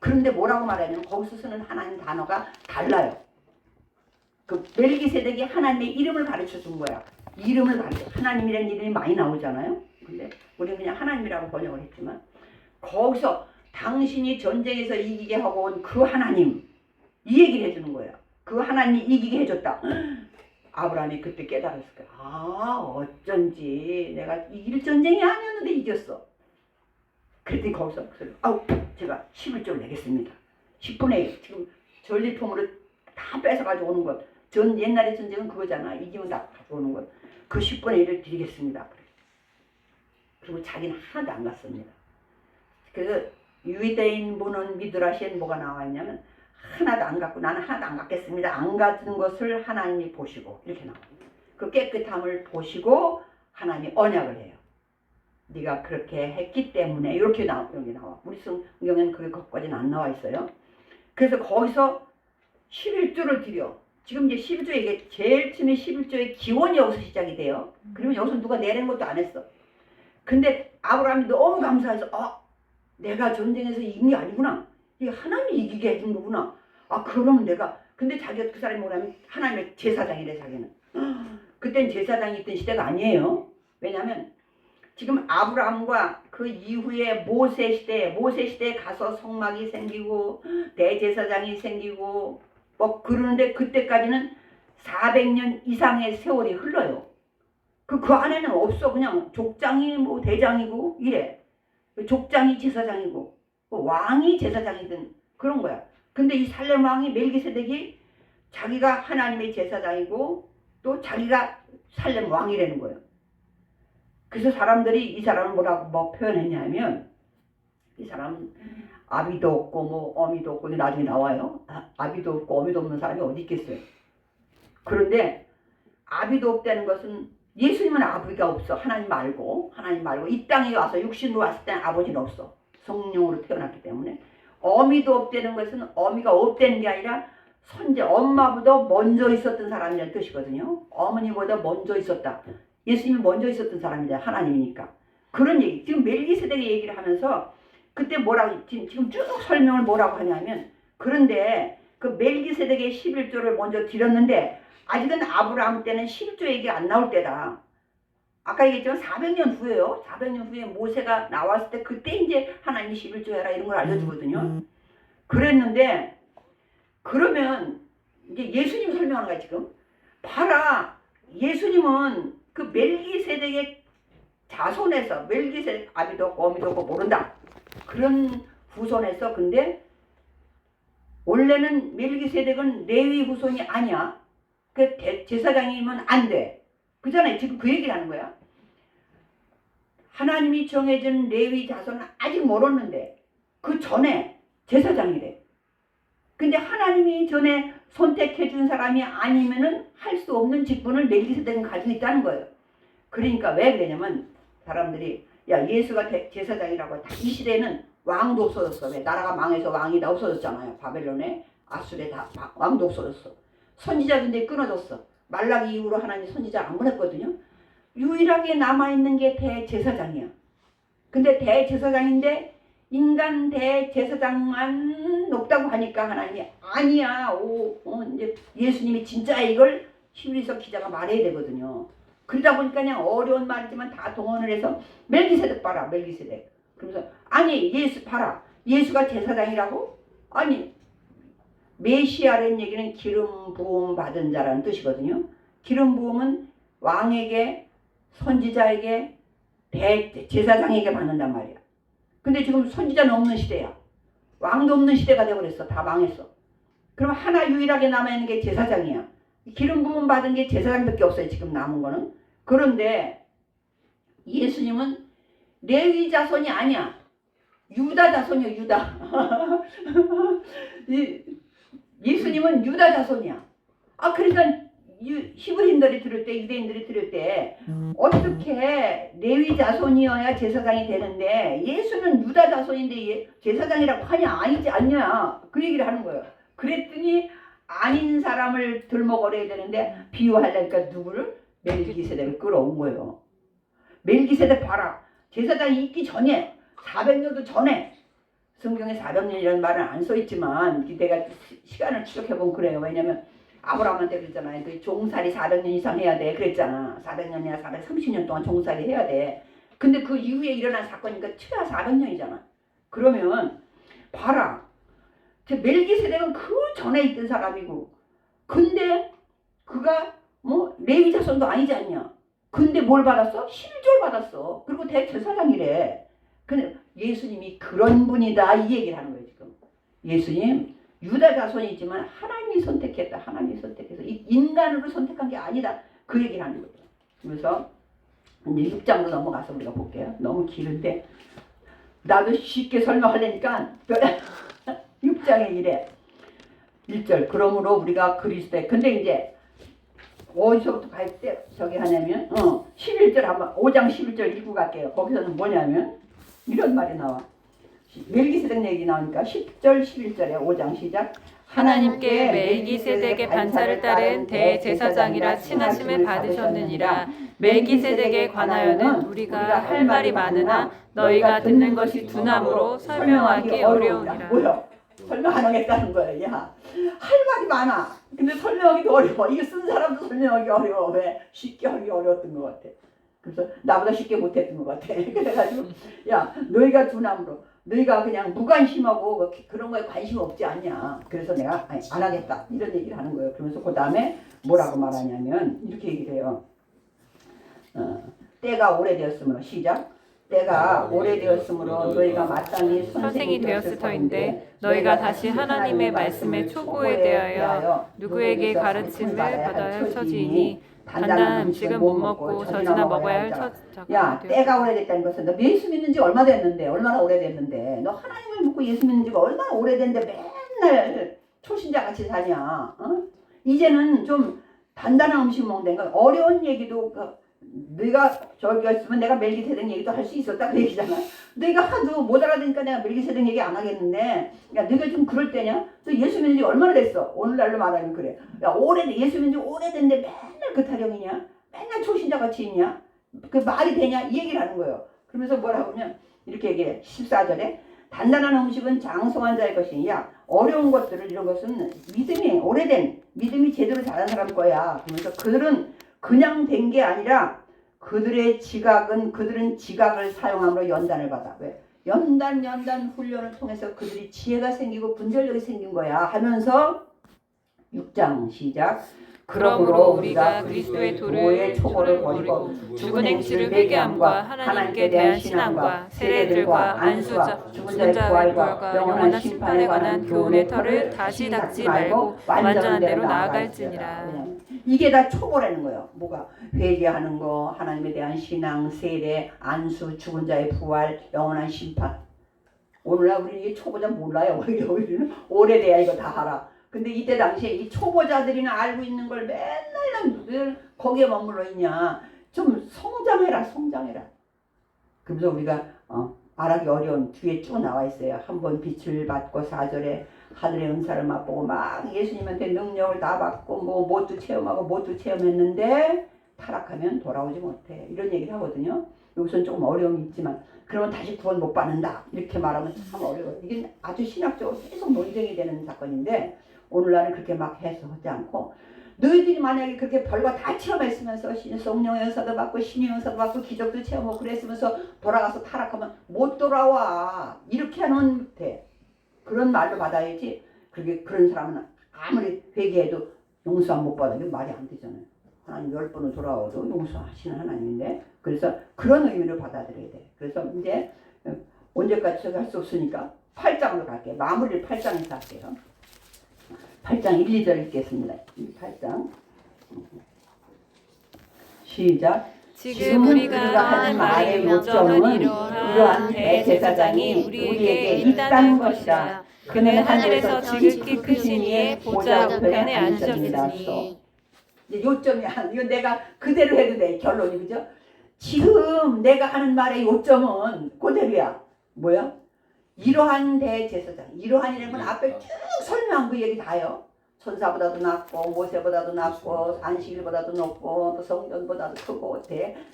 그런데 뭐라고 말하냐면 거기서 쓰는 하나님 단어가 달라요. 그 멜기세덱이 하나님의 이름을 가르쳐 준 거야. 이름을 가르쳐. 하나님이라는 이름이 많이 나오잖아요. 근데 우리는 그냥 하나님이라고 번역을 했지만 거기서 당신이 전쟁에서 이기게 하고 온 그 하나님 이 얘기를 해주는 거예요. 그 하나님이 이기게 해줬다. 아브라함이 그때 깨달았을 거야. 아 어쩐지 내가 이길 전쟁이 아니었는데 이겼어. 그랬더니 거기서 아우 제가 11조를 내겠습니다. 10분의 1 지금 전리품으로 다 뺏어가지고 오는 것. 옛날의 전쟁은 그거잖아. 이기면 다 가져오는 것. 그 10분의 1을 드리겠습니다. 그리고 자기는 하나도 안 갔습니다. 그래서 유대인 분은 미드라시엔 뭐가 나와 있냐면 하나도 안 갖고 나는 하나도 안 갖겠습니다. 안 갖는 것을 하나님이 보시고 이렇게 나와. 그 깨끗함을 보시고 하나님이 언약을 해요. 네가 그렇게 했기 때문에 이렇게 여기 나와. 우리 성경에는 그게 거기까지는 안 나와 있어요. 그래서 거기서 11조를 드려. 지금 이제 11조 이게 제일 처음에 11조의 기원이 여기서 시작이 돼요. 그러면 여기서 누가 내린 것도 안 했어. 근데 아브라함이 너무 감사해서 내가 전쟁에서 이긴 게 아니구나. 이게 하나님이 이기게 해준 거구나. 그러면 내가 근데 자기가 그 사람이 뭐냐면 하나님의 제사장이래 자기는. 그땐 제사장이 있던 시대가 아니에요. 왜냐하면 지금 아브라함과 그 이후에 모세 시대에 가서 성막이 생기고 대제사장이 생기고 뭐 그러는데 그때까지는 400년 이상의 세월이 흘러요. 그 안에는 없어. 그냥 족장이 뭐 대장이고 이래. 족장이 제사장이고 왕이 제사장이든 그런 거야. 근데 이 살렘 왕이 멜기세덱이 자기가 하나님의 제사장이고 또 자기가 살렘 왕이라는 거예요. 그래서 사람들이 이 사람을 뭐 표현했냐면 이 사람은 아비도 없고 뭐 어미도 없고 나중에 나와요. 아비도 없고 어미도 없는 사람이 어디 있겠어요. 그런데 아비도 없다는 것은 예수님은 아버지가 없어. 하나님 말고 이 땅에 와서 육신으로 왔을 때는 아버지는 없어. 성령으로 태어났기 때문에. 어미도 없다는 것은 어미가 없다는 게 아니라 선제 엄마보다 먼저 있었던 사람이라는 뜻이거든요. 어머니보다 먼저 있었다. 예수님이 먼저 있었던 사람이잖아. 하나님이니까. 그런 얘기. 지금 멜기세덱의 얘기를 하면서 그때 뭐라고 지금 쭉 설명을 뭐라고 하냐면 그런데 그 멜기세덱의 11조를 먼저 드렸는데 아직은 아브라함 때는 11조 얘기 안 나올 때다. 아까 얘기했지만 400년 후에요. 400년 후에 모세가 나왔을 때 그때 이제 하나님이 11조 해라 이런 걸 알려주거든요. 그랬는데 그러면 이제 예수님 설명하는 거야 지금. 봐라. 예수님은 그 멜기세덱의 자손에서 멜기세덱 아비도 없고 어미도 없고 모른다. 그런 후손에서 근데 원래는 멜기세덱은 레위 후손이 아니야. 그 제사장이면 안 돼. 그잖아요. 지금 그 얘기를 하는 거야. 하나님이 정해준 레위 자손은 아직 멀었는데 그 전에 제사장이래. 근데 하나님이 전에 선택해 준 사람이 아니면은 할 수 없는 직분을 멜기세덱은 가지고 있다는 거예요. 그러니까 왜 그러냐면 사람들이 야 예수가 제사장이라고 이 시대에는 왕도 없어졌어. 왜 나라가 망해서 왕이 다 없어졌잖아요. 바벨론에 아수르에 다 왕도 없어졌어. 선지자들이 끊어졌어. 말라기 이후로 하나님 선지자 안 보냈거든요. 유일하게 남아있는 게 대제사장이야. 근데 대제사장인데 인간 대제사장만 높다고 하니까 하나님이 아니야. 이제 예수님이 진짜 이걸 히브리서 기자가 말해야 되거든요. 그러다 보니까 그냥 어려운 말이지만 다 동원을 해서 멜기세덱 봐라. 멜기세덱. 그러면서 아니 예수 봐라. 예수가 제사장이라고? 아니 메시아라는 얘기는 기름 부음 받은 자라는 뜻이거든요. 기름 부음은 왕에게 선지자에게 제사장에게 받는단 말이야. 근데 지금 선지자는 없는 시대야. 왕도 없는 시대가 되어버렸어. 다 망했어. 그럼 하나 유일하게 남아있는 게 제사장이야. 기름 부음 받은 게 제사장밖에 없어요. 지금 남은 거는. 그런데 예수님은 레위 자손이 아니야. 유다 자손이야. 유다. 예수님은 유다 자손이야. 그러니까 히브리인들이 들을 때 유대인들이 들을 때 어떻게 레위 자손이어야 제사장이 되는데 예수는 유다 자손인데 제사장이라고 하냐 아니지 않냐 그 얘기를 하는 거예요. 그랬더니 아닌 사람을 들먹거려야 되는데 비유하려니까 누구를? 멜기세덱을 끌어온 거예요. 멜기세덱 봐라. 제사장이 있기 전에 400년도 전에 성경에 400년이라는 말은 안 써있지만 내가 시간을 추적해보면 그래요. 왜냐면 아브라함한테 그랬잖아요. 그 종살이 400년 이상 해야 돼. 그랬잖아. 400년이나 430년 동안 종살이 해야 돼. 근데 그 이후에 일어난 사건이니까 최하 400년이잖아. 그러면 봐라. 멜기세덱은 그 전에 있던 사람이고 근데 그가 뭐 레위 자손도 아니지 않냐. 근데 뭘 받았어? 11조를 받았어. 그리고 대제사장이래. 근데 예수님이 그런 분이다 이 얘기를 하는 거예요 지금. 예수님 유다 자손이지만 하나님이 선택했다. 하나님이 선택해서 인간으로 선택한 게 아니다. 그 얘기를 하는 거죠. 그래서 이제 6장으로 넘어가서 우리가 볼게요. 너무 길은데 나도 쉽게 설명하려니까 6장에 이래. 1절 그러므로 우리가 그리스도의 근데 이제 어디서부터 갈 때 저기 하냐면 11절 한번 5장 11절 읽고 갈게요. 거기서는 뭐냐면 이런 말이 나와. 멜기세덱 얘기 나오니까 10절 11절에 5장 시작. 하나님께 멜기세덱의 반차를 따른 대제사장이라 칭하심을 받으셨느니라. 멜기세덱에 관하여는 우리가 할 말이 많으나 너희가 듣는 것이 둔함으로 설명하기 어려우니라. 뭐야? 설명 안 하겠다는 거예요. 야, 할 말이 많아. 근데 설명하기도 어려워. 이거 쓴 사람도 설명하기 어려워. 왜? 쉽게 하기 어려웠던 것 같아. 그래서 나보다 쉽게 못했던 것 같아. 그래가지고 야, 너희가 두나무로 너희가 그냥 무관심하고 그런 거에 관심 없지 않냐. 그래서 내가 아니, 안 하겠다. 이런 얘기를 하는 거예요. 그러면서 그 다음에 뭐라고 말하냐면 이렇게 얘기를 해요. 때가 오래되었으므로 시작. 때가 오래되었으므로 너희가 마땅히 선생이 되었을 터인데 너희가 다시 하나님의 말씀의 초보에 대하여 누구에게 가르침을 받아야 할 처지이니 단단한 음식은 못 먹고 젖이나 먹어야 할 처지가 야, 때가 오래됐다는 것은 너 예수 믿는 지가 얼마 됐는데 얼마나 오래됐는데 너 하나님을 믿고 예수 믿는 지가 얼마나 오래됐는데 맨날 초신자같이 사냐. 어? 이제는 좀 단단한 음식 먹는 거 어려운 얘기도 너희가 저기였으면 내가 멜기세덱 얘기도 할 수 있었다 그 얘기잖아. 너희가 하도 못 알아듣니까 내가 멜기세덱 얘기 안 하겠는데 야 너희가 좀 그럴 때냐? 너 예수 믿는 지 얼마나 됐어? 오늘날로 말하면 그래. 야 예수 믿는 지 오래됐는데 맨날 그 타령이냐? 맨날 초신자같이 있냐? 그 말이 되냐? 이 얘기를 하는 거예요. 그러면서 뭐라고 하면 이렇게 얘기해. 14절에 단단한 음식은 장성한 자의 것이니 야 어려운 것들을 이런 것은 믿음이 오래된 믿음이 제대로 자란 사람 거야. 그러면서 그들은 그냥 된 게 아니라 그들은 지각을 사용함으로 연단을 받아. 왜? 연단 훈련을 통해서 그들이 지혜가 생기고 분별력이 생긴 거야 하면서 6장 시작. 그러므로 우리가 그리스도의 도를 초보를 버리고 죽은 행실을 회개함과 하나님께 대한 신앙과 세례들과 안수자 죽은 자의 부활과 영원한 심판에 관한 교훈의 털을 다시 닦지 말고 완전한 대로 나아갈지니라. 이게 다 초보라는 거예요. 뭐가? 회개하는 거, 하나님에 대한 신앙, 세례, 안수, 죽은 자의 부활, 영원한 심판. 오늘날 우리 이게 초보자 몰라요. 우리는 오래돼야 이거 다 알아. 근데 이때 당시에 이 초보자들이나 알고 있는 걸 맨날 늘 거기에 머물러 있냐. 좀 성장해라. 그래서 우리가 말하기 어려운 뒤에 쭉 나와 있어요. 한번 빛을 받고 4절에 하늘의 은사를 맛보고 막 예수님한테 능력을 다 받고 뭐 뭣도 체험하고 뭣도 체험했는데 타락하면 돌아오지 못해. 이런 얘기를 하거든요. 여기서는 조금 어려움이 있지만 그러면 다시 구원 못 받는다. 이렇게 말하면 참 어려워요. 이게 아주 신학적으로 계속 논쟁이 되는 사건인데 오늘날은 그렇게 막 해서 하지 않고 너희들이 만약에 그렇게 별거 다 체험했으면서 성령의 은사도 받고 신의 은사도 받고 기적도 체험하고 그랬으면서 돌아가서 타락하면 못 돌아와. 이렇게 하면 돼. 그런 말로 받아야지. 그런 사람은 아무리 회개해도 용서 못 받아. 이게 말이 안 되잖아요. 하나님 10번을 돌아와도 용서하시는 하나님인데 그래서 그런 의미로 받아들여야 돼. 그래서 이제 언제까지 할 수 없으니까 8장으로 갈게요. 마무리를 8장에서 할게요. 8장 1, 2절 읽겠습니다. 8장 시작. 지금 우리가 하는 말의 요점은 이러한 대제사장이 우리에게 있다는 것이라. 그는 하늘에서 지극히 크신 이의 보좌 우편에 앉으셨으니. 요점이야. 이거 내가 그대로 해도 돼. 결론이 그죠? 지금 내가 하는 말의 요점은 그대로야. 뭐야? 이러한 대제사장. 이러한이라는 건 앞에 쭉 설명한 그 얘기 다요. 천사보다도 낮고 모세보다도 낮고 안식일보다도 높고 또 성전보다도 크고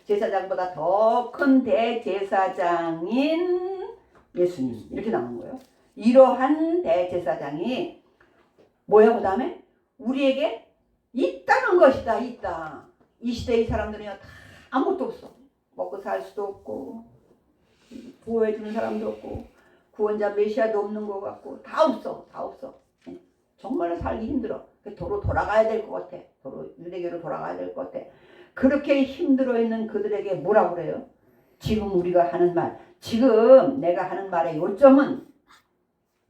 제사장보다 더 큰 대제사장인 예수님. 이렇게 나오는 거예요. 이러한 대제사장이 뭐야 그 다음에? 우리에게 있다는 것이다. 있다. 이 시대의 사람들은요 다 아무것도 없어. 먹고 살 수도 없고 보호해 주는 사람도 없고 구원자 메시아도 없는 것 같고 다 없어. 정말로 살기 힘들어. 도로 돌아가야 될 것 같아. 도로 유대교로 돌아가야 될 것 같아. 그렇게 힘들어 있는 그들에게 뭐라고 그래요? 지금 우리가 하는 말, 지금 내가 하는 말의 요점은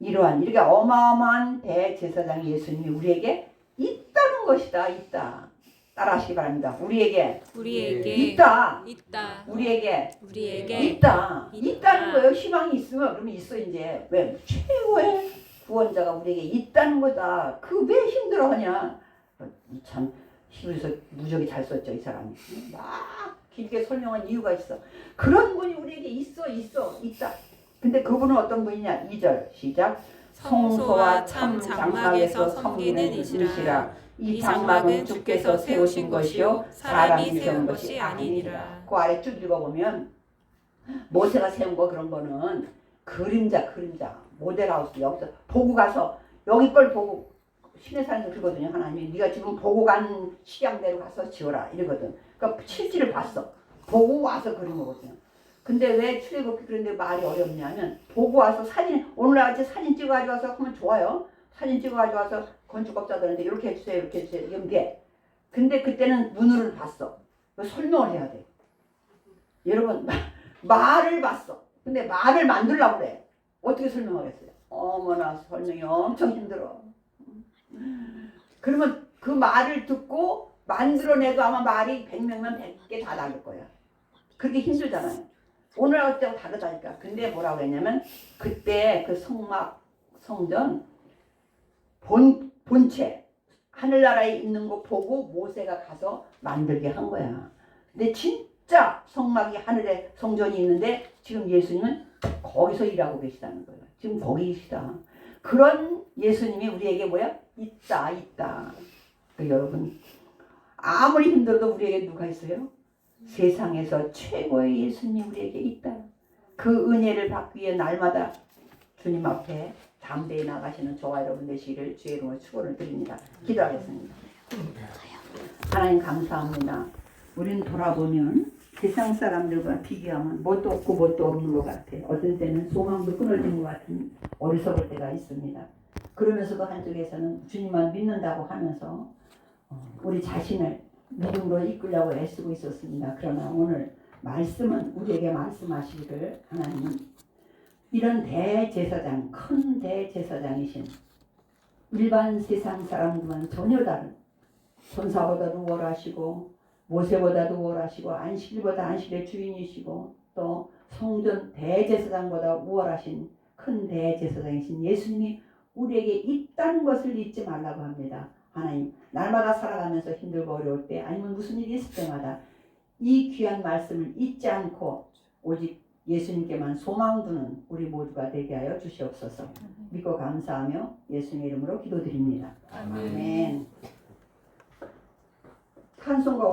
이러한 이렇게 어마어마한 대제사장 예수님이 우리에게 있다는 것이다. 있다. 따라하시기 바랍니다. 우리에게 있다. 우리에게 있다. 있다는 거예요. 희망이 있으면 그러면 있어 이제. 왜? 최고의 구원자가 우리에게 있다는 거다. 그 왜 힘들어하냐? 참 히브리서 무적이 잘 썼죠 이 사람이. 막 길게 설명한 이유가 있어. 그런 분이 우리에게 있다. 근데 그분은 어떤 분이냐? 2절 시작. 성소와 참 장막에서 섬기는 이시라. 이 장막은 주께서 세우신 것이요 사람이 세운 것이 아니니라. 그 아래 쭉 읽어보면 모세가 세운 거 그런 거는 그림자 모델하우스 여기서 보고 가서 여기 걸 보고 신의 산에서 그러거든요. 하나님이 네가 지금 보고 간 식양대로 가서 지어라 이러거든. 그러니까 실지를 봤어. 보고 와서 그린 거거든요. 근데 왜 출애굽기 그런데 말이 어렵냐면 보고 와서 오늘같이 사진 찍어가지고 와서 하면 좋아요. 사진 찍어가지고 와서 건축업자들한테 이렇게 해주세요 이렇게 해주세요 이러면 돼. 근데 그때는 문을 봤어. 설명을 해야 돼. 여러분 말을 봤어. 근데 말을 만들려고 그래. 어떻게 설명하겠어요? 어머나 설명이 엄청 힘들어. 그러면 그 말을 듣고 만들어내도 아마 말이 100명이면 100개 다 나올 거야. 그렇게 힘들잖아요. 오늘 할 때하고 다르다니까. 근데 뭐라고 했냐면 그때 그 성전 본체 하늘나라에 있는 거 보고 모세가 가서 만들게 한 거야. 근데 진짜 성막이 하늘에 성전이 있는데 지금 예수님은 거기서 일하고 계시다는 거예요. 지금 거기 계시다. 그런 예수님이 우리에게 뭐야? 있다. 여러분 아무리 힘들어도 우리에게 누가 있어요? 세상에서 최고의 예수님이 우리에게 있다. 그 은혜를 받기 위해 날마다 주님 앞에 담대히 나가시는 저와 여러분 되시기를 주의 이름으로 축원을 드립니다. 기도하겠습니다. 하나님 감사합니다. 우리는 돌아보면 세상 사람들과 비교하면 뭣도 없고 뭣도 없는 것 같아. 어떤 때는 소망도 끊어진 것 같은 어리석을 때가 있습니다. 그러면서도 한쪽에서는 주님만 믿는다고 하면서 우리 자신을 믿음으로 이끌려고 애쓰고 있었습니다. 그러나 오늘 말씀은 우리에게 말씀하시기를 하나님은 이런 대제사장, 큰 대제사장이신 일반 세상 사람들과는 전혀 다른 천사보다도 우월하시고 모세보다도 우월하시고 안식일보다 안식일의 주인이시고 또 성전 대제사장보다 우월하신 큰 대제사장이신 예수님이 우리에게 있다는 것을 잊지 말라고 합니다. 하나님, 날마다 살아가면서 힘들고 어려울 때 아니면 무슨 일이 있을 때마다 이 귀한 말씀을 잊지 않고 오직 예수님께만 소망 두는 우리 모두가 되게 하여 주시옵소서. 믿고 감사하며 예수님의 이름으로 기도드립니다. 아멘. 찬송가